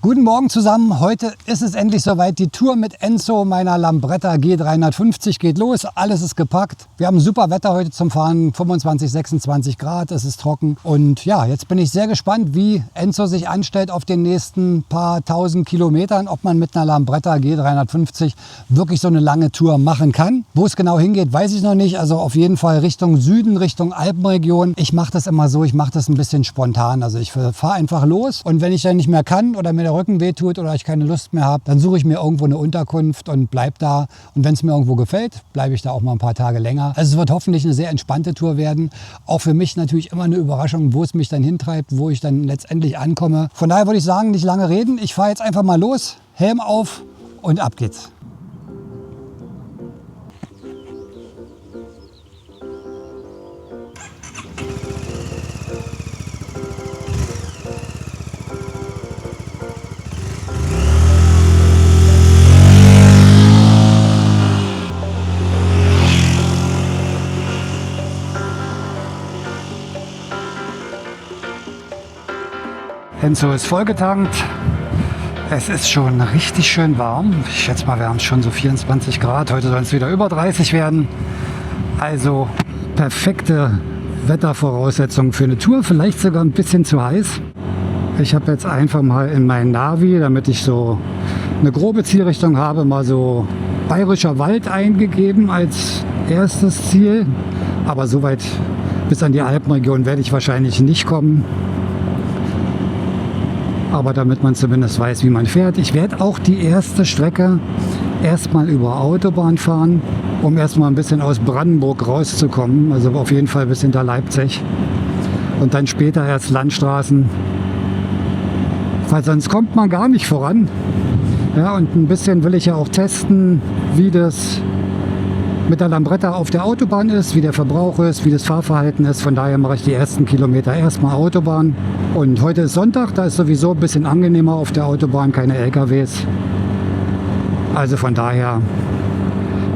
Guten Morgen zusammen. Heute ist es endlich soweit. Die Tour mit Enzo, meiner Lambretta G350, geht los. Alles ist gepackt. Wir haben super Wetter heute zum Fahren. 25, 26 Grad. Es ist trocken. Und ja, jetzt bin ich sehr gespannt, wie Enzo sich anstellt auf den nächsten paar tausend Kilometern. Ob man mit einer Lambretta G350 wirklich so eine lange Tour machen kann. Wo es genau hingeht, weiß ich noch nicht. Also auf jeden Fall Richtung Süden, Richtung Alpenregion. Ich mache das immer so. Ich mache das ein bisschen spontan. Also ich fahre einfach los. Und wenn ich dann nicht mehr kann oder mir der Rücken wehtut oder ich keine Lust mehr habe, dann suche ich mir irgendwo eine Unterkunft und bleib da. Und wenn es mir irgendwo gefällt, bleibe ich da auch mal ein paar Tage länger. Also es wird hoffentlich eine sehr entspannte Tour werden. Auch für mich natürlich immer eine Überraschung, wo es mich dann hintreibt, wo ich dann letztendlich ankomme. Von daher würde ich sagen, nicht lange reden. Ich fahre jetzt einfach mal los, Helm auf und ab geht's. Enzo ist vollgetankt. Es ist schon richtig schön warm. Ich schätze mal, wir haben schon so 24 Grad. Heute soll es wieder über 30 werden. Also perfekte Wettervoraussetzungen für eine Tour. Vielleicht sogar ein bisschen zu heiß. Ich habe jetzt einfach mal in mein Navi, damit ich so eine grobe Zielrichtung habe, mal so Bayerischer Wald eingegeben als erstes Ziel. Aber so weit bis an die Alpenregion werde ich wahrscheinlich nicht kommen. Aber damit man zumindest weiß, wie man fährt. Ich werde auch die erste Strecke erstmal über Autobahn fahren, um erstmal ein bisschen aus Brandenburg rauszukommen. Also auf jeden Fall bis hinter Leipzig. Und dann später erst Landstraßen. Weil sonst kommt man gar nicht voran. Ja, und ein bisschen will ich ja auch testen, wie das mit der Lambretta auf der Autobahn ist, wie der Verbrauch ist, wie das Fahrverhalten ist. Von daher mache ich die ersten Kilometer erstmal Autobahn. Und heute ist Sonntag, da ist sowieso ein bisschen angenehmer auf der Autobahn, keine LKWs. Also von daher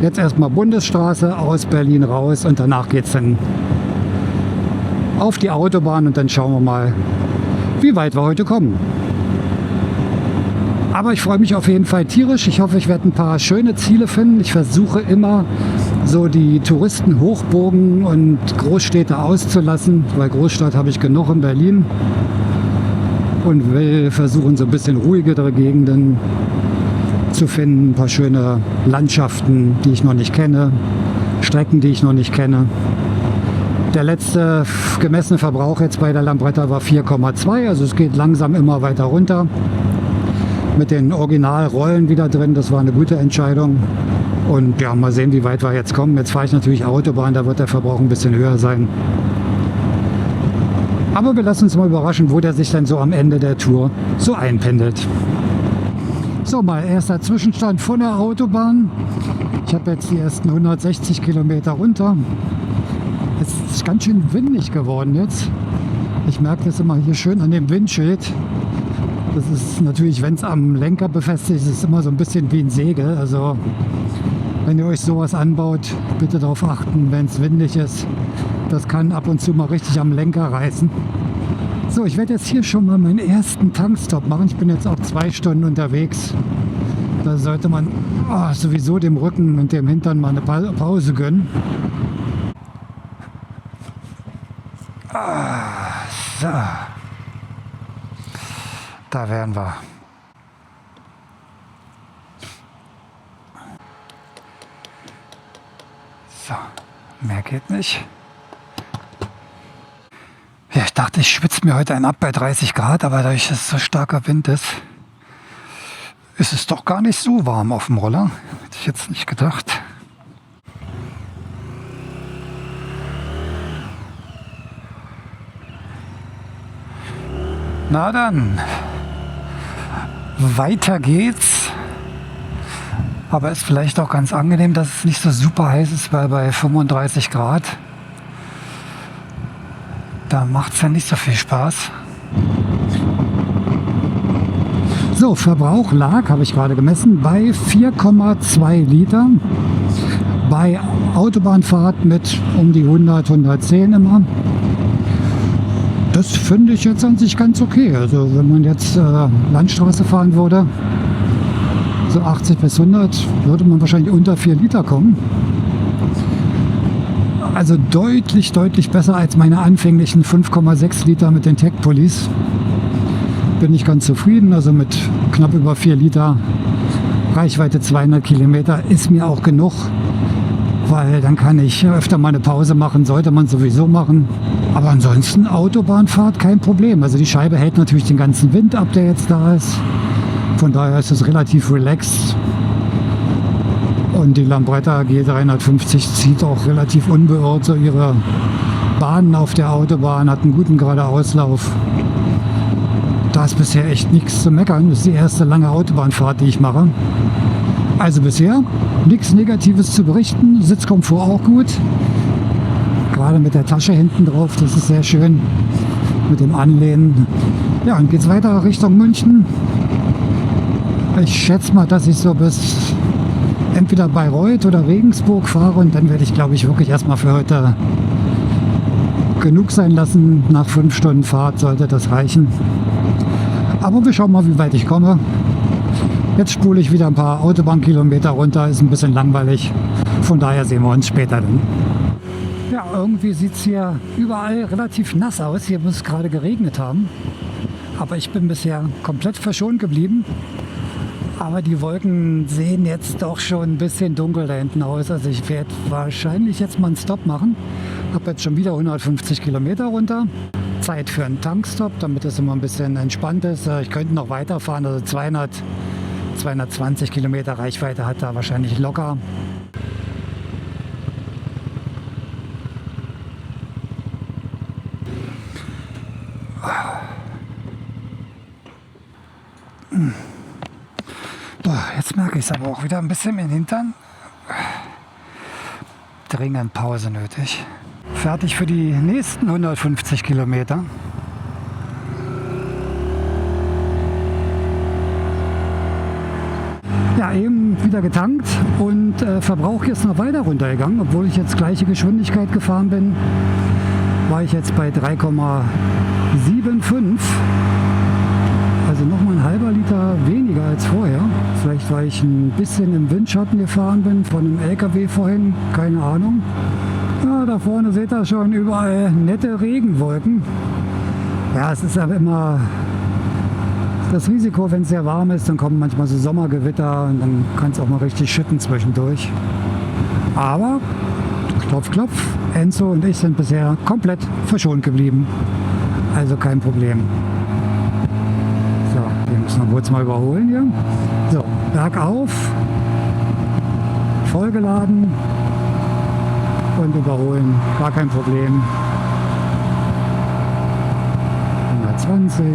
jetzt erstmal Bundesstraße aus Berlin raus und danach geht es dann auf die Autobahn und dann schauen wir mal, wie weit wir heute kommen. Aber ich freue mich auf jeden Fall tierisch. Ich hoffe, ich werde ein paar schöne Ziele finden. Ich versuche immer so die Touristenhochburgen und Großstädte auszulassen, weil Großstadt habe ich genug in Berlin und will versuchen, so ein bisschen ruhigere Gegenden zu finden. Ein paar schöne Landschaften, die ich noch nicht kenne, Strecken, die ich noch nicht kenne. Der letzte gemessene Verbrauch jetzt bei der Lambretta war 4,2, also es geht langsam immer weiter runter. Mit den Originalrollen wieder drin, das war eine gute Entscheidung. Und ja, mal sehen, wie weit wir jetzt kommen. Jetzt fahre ich natürlich Autobahn, da wird der Verbrauch ein bisschen höher sein. Aber wir lassen uns mal überraschen, wo der sich dann so am Ende der Tour so einpendelt. So, mal erster Zwischenstand von der Autobahn. Ich habe jetzt die ersten 160 Kilometer runter. Es ist ganz schön windig geworden jetzt. Ich merke das immer hier schön an dem Windschild. Das ist natürlich, wenn es am Lenker befestigt ist, ist es immer so ein bisschen wie ein Segel. Also wenn ihr euch sowas anbaut, bitte darauf achten, wenn es windig ist. Das kann ab und zu mal richtig am Lenker reißen. So, ich werde jetzt hier schon mal meinen ersten Tankstop machen. Ich bin jetzt auch 2 Stunden unterwegs. Da sollte man sowieso dem Rücken und dem Hintern mal eine Pause gönnen. So. Da wären wir. So, mehr geht nicht. Ja, ich dachte, ich schwitze mir heute einen ab bei 30 Grad, aber dadurch, dass es so starker Wind ist, ist es doch gar nicht so warm auf dem Roller. Hätte ich jetzt nicht gedacht. Na dann. Weiter geht's. Aber ist vielleicht auch ganz angenehm, dass es nicht so super heiß ist, weil bei 35 Grad da macht es ja nicht so viel Spaß. So, Verbrauch lag, habe ich gerade gemessen, bei 4,2 Liter. Bei Autobahnfahrt mit um die 100, 110 immer. das finde ich jetzt an sich ganz okay. Also wenn man jetzt Landstraße fahren würde, so 80 bis 100, würde man wahrscheinlich unter 4 Liter kommen. Also deutlich, deutlich besser als meine anfänglichen 5,6 Liter mit den Tech-Pullis. Bin ich ganz zufrieden, also mit knapp über 4 Liter, Reichweite 200 Kilometer ist mir auch genug, weil dann kann ich öfter mal eine Pause machen, sollte man sowieso machen. Aber ansonsten Autobahnfahrt kein Problem. Also die Scheibe hält natürlich den ganzen Wind ab, der jetzt da ist. Von daher ist es relativ relaxed. Und die Lambretta G350 zieht auch relativ unbeirrt so ihre Bahnen auf der Autobahn, hat einen guten Geradeauslauf. Da ist bisher echt nichts zu meckern. Das ist die erste lange Autobahnfahrt, die ich mache. Also bisher nichts Negatives zu berichten. Sitzkomfort auch gut. Gerade mit der Tasche hinten drauf, das ist sehr schön. Mit dem Anlehnen. Ja, und geht's weiter Richtung München. Ich schätze mal, dass ich so bis entweder Bayreuth oder Regensburg fahre und dann werde ich, glaube ich, wirklich erstmal für heute genug sein lassen. Nach 5 Stunden Fahrt sollte das reichen. Aber wir schauen mal, wie weit ich komme. Jetzt spule ich wieder ein paar Autobahnkilometer runter, ist ein bisschen langweilig. Von daher sehen wir uns später dann. Ja, irgendwie sieht es hier überall relativ nass aus. Hier muss es gerade geregnet haben. Aber ich bin bisher komplett verschont geblieben. Aber die Wolken sehen jetzt doch schon ein bisschen dunkel da hinten aus. Also ich werde wahrscheinlich jetzt mal einen Stop machen. Habe jetzt schon wieder 150 Kilometer runter. Zeit für einen Tankstop, damit es immer ein bisschen entspannt ist. Ich könnte noch weiterfahren, also 220 Kilometer Reichweite hat da wahrscheinlich locker. Jetzt merke ich es aber auch wieder ein bisschen im Hintern. Dringend Pause nötig. Fertig für die nächsten 150 Kilometer. Ja, eben wieder getankt und Verbrauch ist noch weiter runtergegangen, obwohl ich jetzt gleiche Geschwindigkeit gefahren bin. War ich jetzt bei 3,75. Also nochmal ein halber Liter weniger als vorher. Vielleicht weil ich ein bisschen im Windschatten gefahren bin von einem LKW vorhin, keine Ahnung. Ja, da vorne seht ihr schon überall nette Regenwolken. Ja, es ist aber immer das Risiko, wenn es sehr warm ist, dann kommen manchmal so Sommergewitter und dann kann es auch mal richtig schütten zwischendurch. Aber, klopf, klopf, Enzo und ich sind bisher komplett verschont geblieben. Also kein Problem. So, wir müssen wir kurz mal überholen hier. So, bergauf, vollgeladen und überholen, gar kein Problem. 120,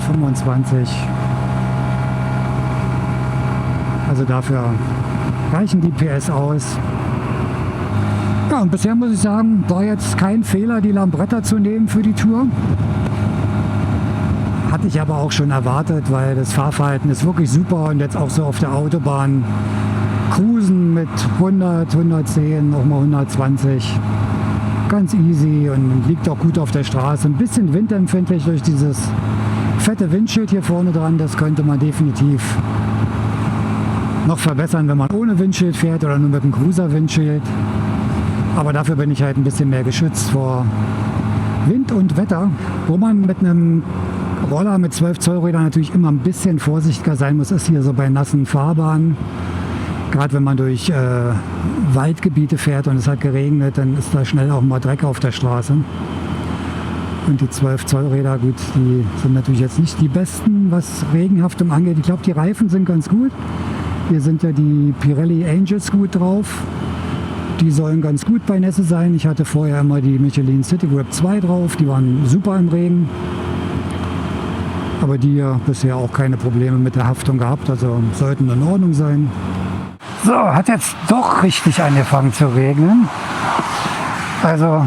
125. Also dafür reichen die PS aus. Ja, und bisher muss ich sagen, war jetzt kein Fehler, die Lambretta zu nehmen für die Tour. Hatte ich aber auch schon erwartet, weil das Fahrverhalten ist wirklich super und jetzt auch so auf der Autobahn cruisen mit 100, 110, auch mal 120. Ganz easy und liegt auch gut auf der Straße. Ein bisschen windempfindlich durch dieses fette Windschild hier vorne dran. Das könnte man definitiv noch verbessern, wenn man ohne Windschild fährt oder nur mit einem Cruiser-Windschild. Aber dafür bin ich halt ein bisschen mehr geschützt vor Wind und Wetter, wo man mit einem Roller mit 12 Zollrädern natürlich immer ein bisschen vorsichtiger sein muss, ist hier so bei nassen Fahrbahnen. Gerade wenn man durch Waldgebiete fährt und es hat geregnet, dann ist da schnell auch mal Dreck auf der Straße. Und die 12 Zollräder, gut, die sind natürlich jetzt nicht die besten, was Regenhaftung angeht. Ich glaube, die Reifen sind ganz gut. Hier sind ja die Pirelli Angels gut drauf. Die sollen ganz gut bei Nässe sein. Ich hatte vorher immer die Michelin City Grip 2 drauf. Die waren super im Regen. Aber die ja bisher auch keine Probleme mit der Haftung gehabt. Also sollten in Ordnung sein. So, hat jetzt doch richtig angefangen zu regnen. Also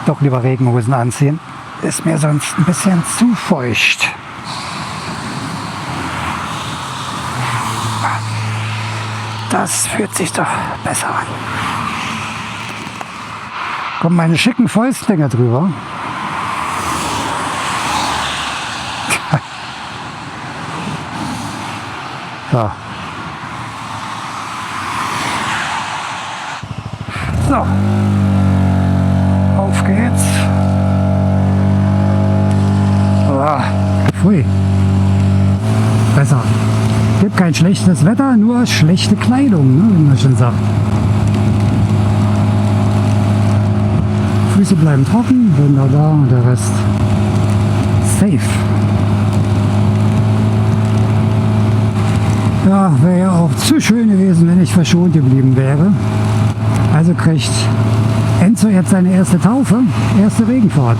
doch lieber Regenhosen anziehen. Ist mir sonst ein bisschen zu feucht. Das fühlt sich doch besser an. Kommen meine schicken Fäustlinge drüber. So. So. Auf geht's. Pfui. Besser. Gibt kein schlechtes Wetter, nur schlechte Kleidung, ne, wie man schon sagt. Füße bleiben trocken, wunderbar, und der Rest safe. Ja, wäre ja auch zu schön gewesen, wenn ich verschont geblieben wäre. Also kriegt Enzo jetzt seine erste Taufe, erste Regenfahrt.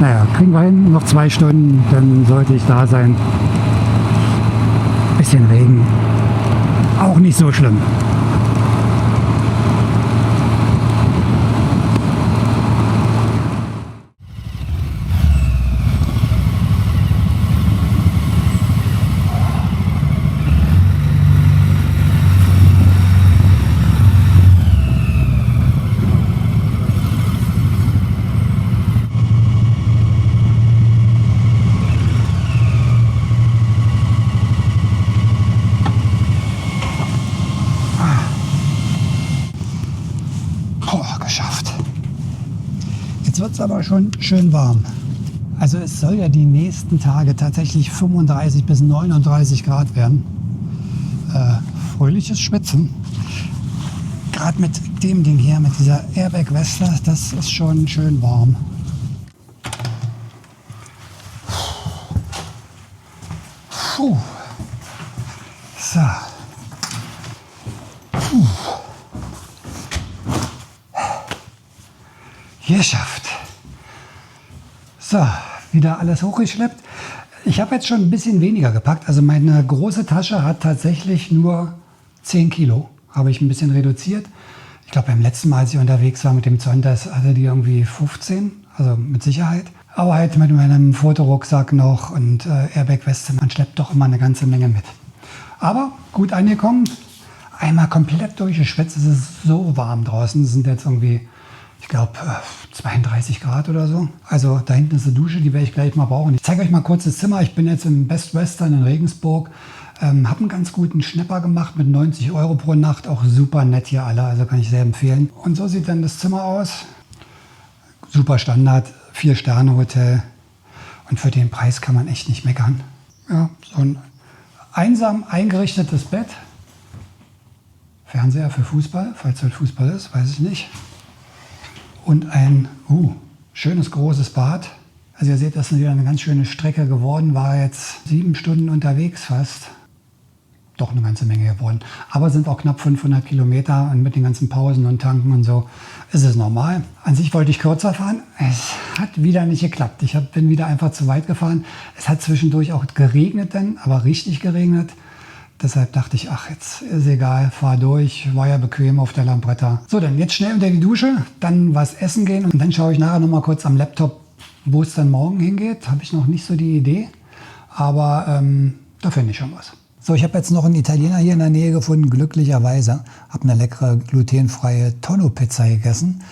Naja, kriegen wir hin, noch 2 Stunden, dann sollte ich da sein. Bisschen Regen, auch nicht so schlimm. Geschafft. Jetzt wird es aber schon schön warm. Also es soll ja die nächsten Tage tatsächlich 35 bis 39 Grad werden. Fröhliches Schwitzen. Gerade mit dem Ding hier, mit dieser Airbag-Weste, das ist schon schön warm. Puh. So. Puh. Geschafft. So, wieder alles hochgeschleppt. Ich habe jetzt schon ein bisschen weniger gepackt. Also meine große Tasche hat tatsächlich nur 10 Kilo. Habe ich ein bisschen reduziert. Ich glaube, beim letzten Mal, als ich unterwegs war mit dem Zondas, hatte die irgendwie 15. Also mit Sicherheit. Aber halt mit meinem Fotorucksack noch und Airbag-Weste. Man schleppt doch immer eine ganze Menge mit. Aber gut angekommen. Einmal komplett durchgeschwitzt. Es ist so warm draußen. Es sind jetzt irgendwie, ich glaube, 32 Grad oder so. Also da hinten ist eine Dusche, die werde ich gleich mal brauchen. Ich zeige euch mal kurz das Zimmer. Ich bin jetzt im Best Western in Regensburg. Habe einen ganz guten Schnapper gemacht mit 90 € pro Nacht. Auch super nett hier alle, also kann ich sehr empfehlen. Und so sieht dann das Zimmer aus. Super Standard, 4-Sterne-Hotel. Und für den Preis kann man echt nicht meckern. Ja, so ein einsam eingerichtetes Bett. Fernseher für Fußball, falls heute Fußball ist, weiß ich nicht. Und ein schönes großes Bad. Also ihr seht, das ist wieder eine ganz schöne Strecke geworden. War jetzt 7 Stunden unterwegs fast. Doch eine ganze Menge geworden. Aber sind auch knapp 500 Kilometer und mit den ganzen Pausen und Tanken und so ist es normal. An sich wollte ich kürzer fahren. Es hat wieder nicht geklappt. Ich bin wieder einfach zu weit gefahren. Es hat zwischendurch auch geregnet dann, aber richtig geregnet. Deshalb dachte ich, ach, jetzt ist egal, fahr durch, war ja bequem auf der Lambretta. So, dann jetzt schnell unter die Dusche, dann was essen gehen und dann schaue ich nachher noch mal kurz am Laptop, wo es dann morgen hingeht. Habe ich noch nicht so die Idee, aber da finde ich schon was. So, ich habe jetzt noch einen Italiener hier in der Nähe gefunden, glücklicherweise. Habe eine leckere glutenfreie Tonno-Pizza gegessen.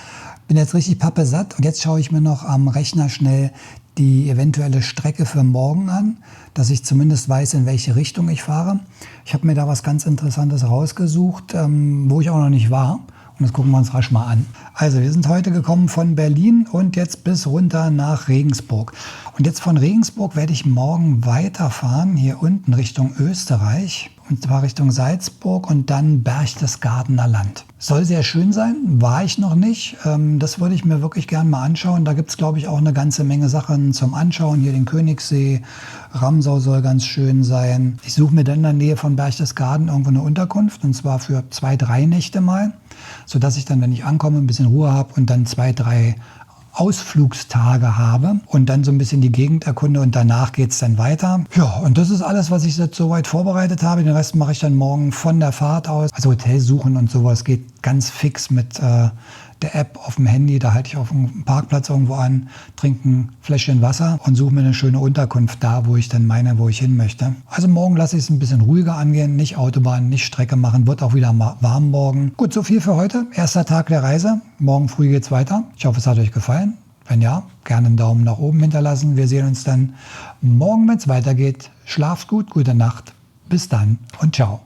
Bin jetzt richtig pappesatt und jetzt schaue ich mir noch am Rechner schnell die eventuelle Strecke für morgen an, dass ich zumindest weiß, in welche Richtung ich fahre. Ich habe mir da was ganz Interessantes rausgesucht, wo ich auch noch nicht war. Und das gucken wir uns rasch mal an. Also wir sind heute gekommen von Berlin und jetzt bis runter nach Regensburg. Und jetzt von Regensburg werde ich morgen weiterfahren, hier unten Richtung Österreich. Und zwar Richtung Salzburg und dann Berchtesgadener Land. Soll sehr schön sein, war ich noch nicht. Das würde ich mir wirklich gerne mal anschauen. Da gibt es, glaube ich, auch eine ganze Menge Sachen zum Anschauen. Hier den Königssee, Ramsau soll ganz schön sein. Ich suche mir dann in der Nähe von Berchtesgaden irgendwo eine Unterkunft. Und zwar für 2, 3 Nächte mal. Sodass ich dann, wenn ich ankomme, ein bisschen Ruhe habe und dann 2, 3 Ausflugstage habe und dann so ein bisschen die Gegend erkunde und danach geht es dann weiter. Ja, und das ist alles, was ich jetzt soweit vorbereitet habe. Den Rest mache ich dann morgen von der Fahrt aus. Also Hotel suchen und sowas geht ganz fix mit der App auf dem Handy. Da halte ich auf einem Parkplatz irgendwo an, trinke ein Fläschchen Wasser und suche mir eine schöne Unterkunft da, wo ich dann meine, wo ich hin möchte. Also morgen lasse ich es ein bisschen ruhiger angehen, nicht Autobahn, nicht Strecke machen, wird auch wieder warm morgen. Gut, so viel für heute. Erster Tag der Reise. Morgen früh geht's weiter. Ich hoffe, es hat euch gefallen. Wenn ja, gerne einen Daumen nach oben hinterlassen. Wir sehen uns dann morgen, wenn es weitergeht. Schlaft gut, gute Nacht. Bis dann und ciao.